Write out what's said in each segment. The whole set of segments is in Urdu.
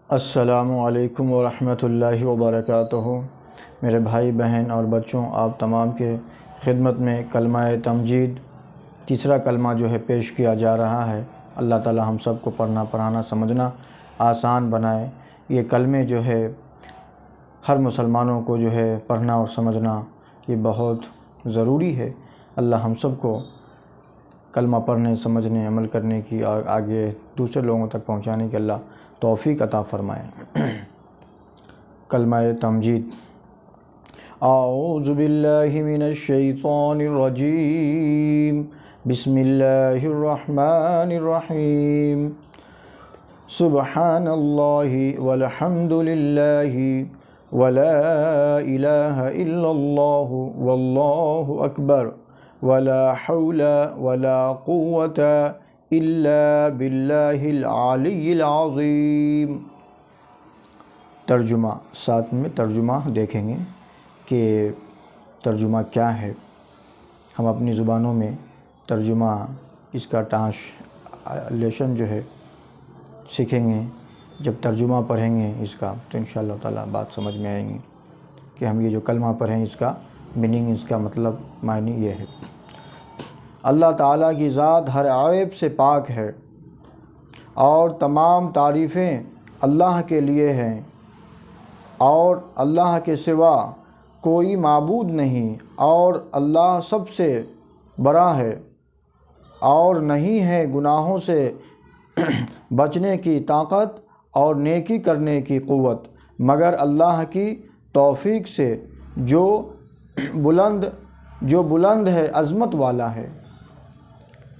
السلام علیکم ورحمۃ اللہ وبرکاتہ۔ میرے بھائی بہن اور بچوں، آپ تمام کے خدمت میں کلمہ تمجید تیسرا کلمہ جو ہے پیش کیا جا رہا ہے۔ اللہ تعالی ہم سب کو پڑھنا پڑھانا سمجھنا آسان بنائے۔ یہ کلمے جو ہے ہر مسلمانوں کو جو ہے پڑھنا اور سمجھنا یہ بہت ضروری ہے۔ اللہ ہم سب کو کلمہ پڑھنے، سمجھنے، عمل کرنے کی اور آگے دوسرے لوگوں تک پہنچانے کی اللہ توفیق عطا فرمائے۔ کلمہ تمجید۔ اعوذ باللہ من الشیطان الرجیم، بسم اللہ الرحمن الرحیم۔ سبحان اللہ والحمد للہ ولا الہ الا اللہ واللہ اکبر ولا حول ولا قوة الا باللہ العلی العظیم۔ ترجمہ، ساتھ میں ترجمہ دیکھیں گے کہ ترجمہ کیا ہے۔ ہم اپنی زبانوں میں ترجمہ اس کا ٹرانسلیشن جو ہے سیکھیں گے۔ جب ترجمہ پڑھیں گے اس کا تو انشاءاللہ تعالیٰ بات سمجھ میں آئیں گی کہ ہم یہ جو کلمہ پڑھیں اس کا میننگ، اس کا مطلب معنی یہ ہے۔ اللہ تعالیٰ کی ذات ہر عیب سے پاک ہے اور تمام تعریفیں اللہ کے لیے ہیں، اور اللہ کے سوا کوئی معبود نہیں، اور اللہ سب سے بڑا ہے، اور نہیں ہے گناہوں سے بچنے کی طاقت اور نیکی کرنے کی قوت مگر اللہ کی توفیق سے، جو بلند ہے، عظمت والا ہے۔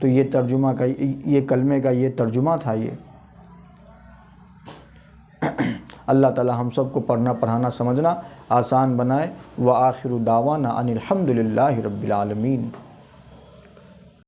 تو یہ ترجمہ کا، یہ کلمے کا یہ ترجمہ تھا۔ یہ اللہ تعالی ہم سب کو پڑھنا پڑھانا سمجھنا آسان بنائے۔ وآخر دعوانا ان الحمد للہ رب العالمین۔